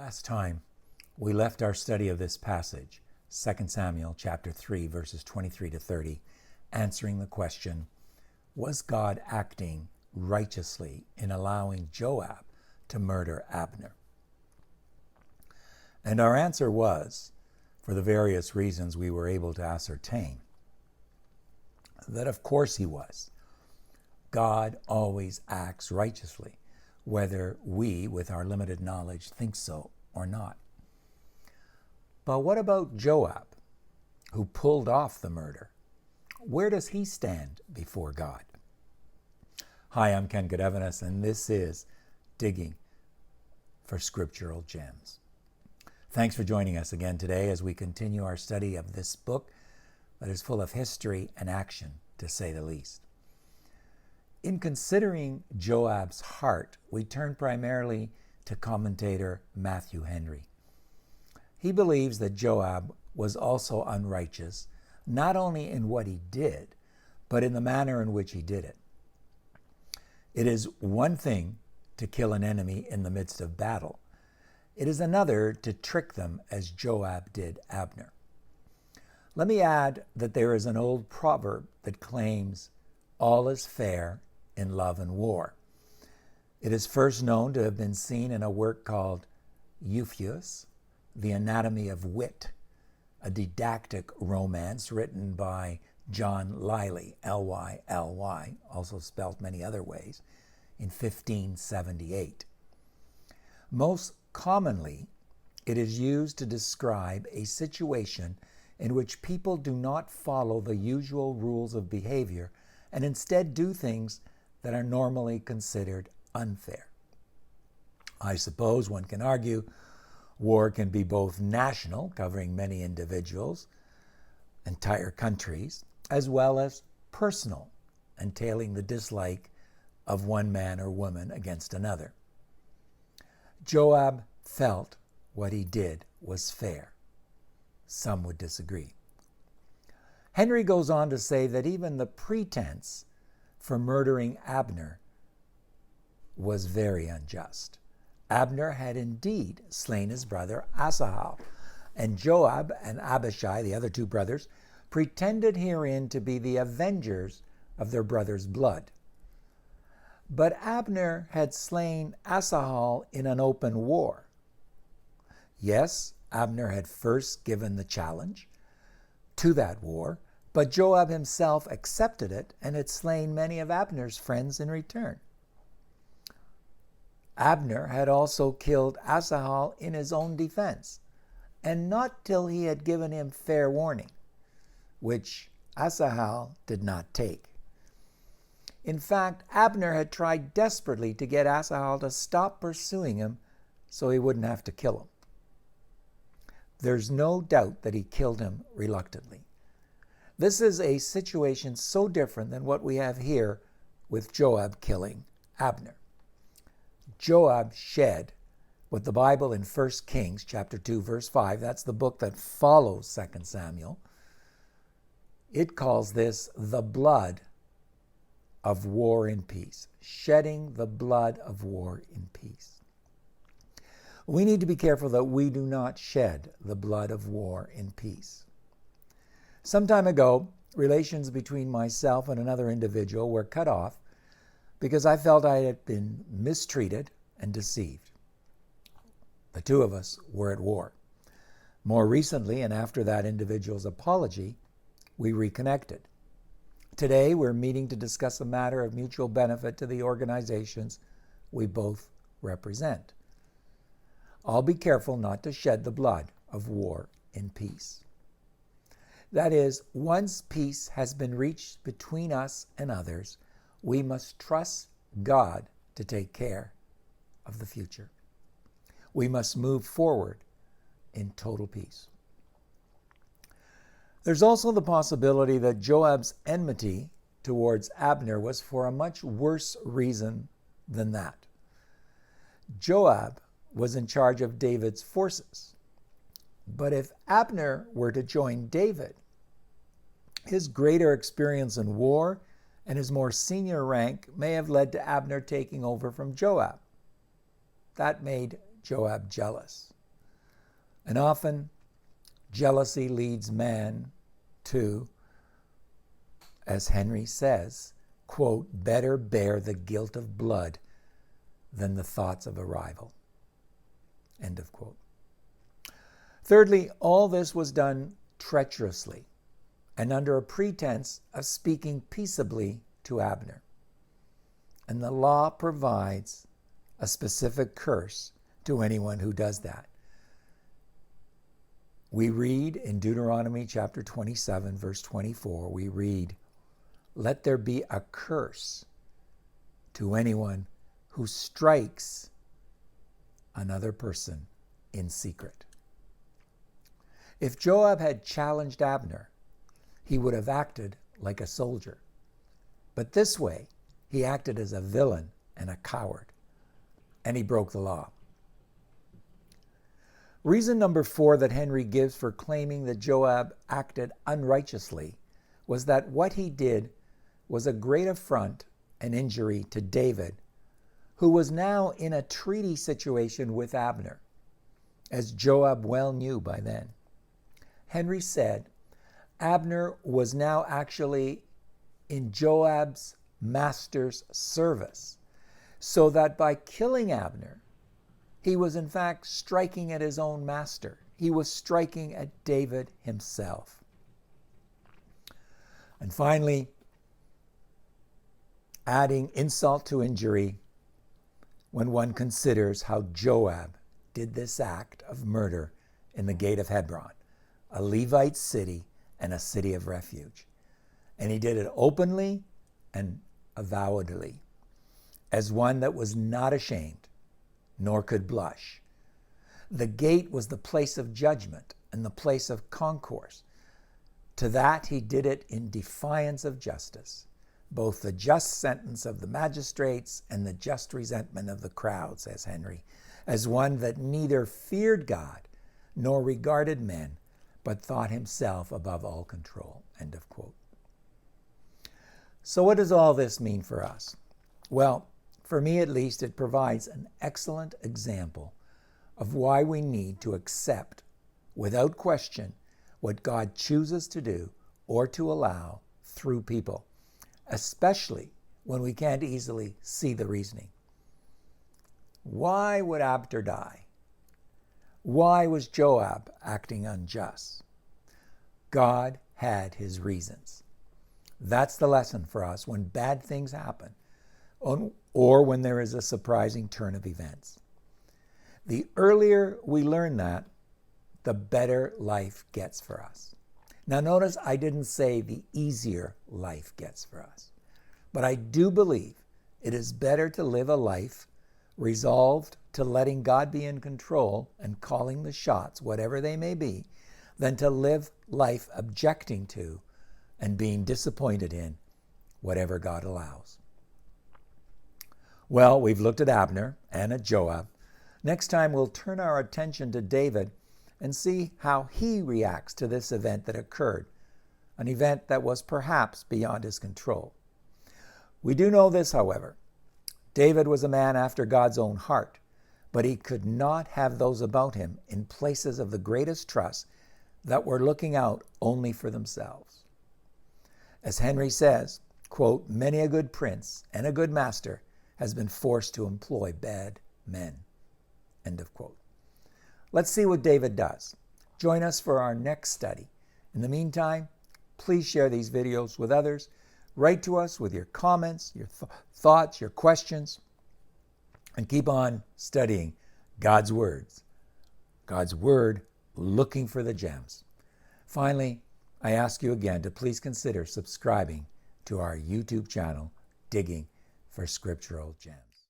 Last time, we left our study of this passage, 2 Samuel chapter 3, verses 23 to 30, answering the question, was God acting righteously in allowing Joab to murder Abner? And our answer was, for the various reasons we were able to ascertain, that of course he was. God always acts righteously, whether we, with our limited knowledge, think so or not. But what about Joab, who pulled off the murder? Where does he stand before God? Hi, I'm Ken Godevanis, and this is Digging for Scriptural Gems. Thanks for joining us again today as we continue our study of this book that is full of history and action, to say the least. In considering Joab's heart, we turn primarily to commentator Matthew Henry. He believes that Joab was also unrighteous, not only in what he did, but in the manner in which he did it. It is one thing to kill an enemy in the midst of battle. It is another to trick them as Joab did Abner. Let me add that there is an old proverb that claims all is fair in love and war. It is first known to have been seen in a work called Euphues, The Anatomy of Wit, a didactic romance written by John Lyly, L-Y-L-Y, also spelt many other ways, in 1578. Most commonly, it is used to describe a situation in which people do not follow the usual rules of behavior and instead do things that are normally considered unfair. I suppose one can argue war can be both national, covering many individuals, entire countries, as well as personal, entailing the dislike of one man or woman against another. Joab felt what he did was fair. Some would disagree. Henry goes on to say that even the pretense for murdering Abner was very unjust. Abner had indeed slain his brother Asahel, and Joab and Abishai, the other two brothers, pretended herein to be the avengers of their brother's blood. But Abner had slain Asahel in an open war. Yes, Abner had first given the challenge to that war, but Joab himself accepted it and had slain many of Abner's friends in return. Abner had also killed Asahel in his own defense, and not till he had given him fair warning, which Asahel did not take. In fact, Abner had tried desperately to get Asahel to stop pursuing him so he wouldn't have to kill him. There's no doubt that he killed him reluctantly. This is a situation so different than what we have here with Joab killing Abner. Joab shed what the Bible in 1 Kings chapter 2 verse 5, that's the book that follows 2 Samuel, it calls this the blood of war in peace, shedding the blood of war in peace. We need to be careful that we do not shed the blood of war in peace. Some time ago, relations between myself and another individual were cut off because I felt I had been mistreated and deceived. The two of us were at war. More recently, and after that individual's apology, we reconnected. Today, we're meeting to discuss a matter of mutual benefit to the organizations we both represent. I'll be careful not to shed the blood of war in peace. That is, once peace has been reached between us and others, we must trust God to take care of the future. We must move forward in total peace. There's also the possibility that Joab's enmity towards Abner was for a much worse reason than that. Joab was in charge of David's forces. But if Abner were to join David, his greater experience in war and his more senior rank may have led to Abner taking over from Joab. That made Joab jealous. And often, jealousy leads man to, as Henry says, quote, better bear the guilt of blood than the thoughts of a rival, end of quote. Thirdly, all this was done treacherously and under a pretense of speaking peaceably to Abner. And the law provides a specific curse to anyone who does that. We read in Deuteronomy chapter 27, verse 24, we read, "Let there be a curse to anyone who strikes another person in secret." If Joab had challenged Abner, he would have acted like a soldier. But this way, he acted as a villain and a coward, and he broke the law. Reason number 4 that Henry gives for claiming that Joab acted unrighteously was that what he did was a great affront and injury to David, who was now in a treaty situation with Abner, as Joab well knew by then. Henry said Abner was now actually in Joab's master's service, so that by killing Abner, he was in fact striking at his own master. He was striking at David himself. And finally, adding insult to injury when one considers how Joab did this act of murder in the gate of Hebron, a Levite city and a city of refuge. And he did it openly and avowedly, as one that was not ashamed, nor could blush. The gate was the place of judgment and the place of concourse. To that he did it in defiance of justice, both the just sentence of the magistrates and the just resentment of the crowd, says Henry, as one that neither feared God nor regarded men, but thought himself above all control, end of quote. So what does all this mean for us? Well, for me at least, it provides an excellent example of why we need to accept, without question, what God chooses to do or to allow through people, especially when we can't easily see the reasoning. Why would Abner die? Why was Joab acting unjust? God had his reasons. That's the lesson for us when bad things happen, or when there is a surprising turn of events. The earlier we learn that, the better life gets for us. Now notice I didn't say the easier life gets for us, but I do believe it is better to live a life resolved to letting God be in control and calling the shots, whatever they may be, than to live life objecting to and being disappointed in whatever God allows. Well, we've looked at Abner and at Joab. Next time we'll turn our attention to David and see how he reacts to this event that occurred, an event that was perhaps beyond his control. We do know this, however. David was a man after God's own heart, but he could not have those about him in places of the greatest trust that were looking out only for themselves. As Henry says, quote, "Many a good prince and a good master has been forced to employ bad men," end of quote. Let's see what David does. Join us for our next study. In the meantime, please share these videos with others. Write to us with your comments, your thoughts, your questions, and keep on studying God's words. God's word, looking for the gems. Finally, I ask you again to please consider subscribing to our YouTube channel, Digging for Scriptural Gems.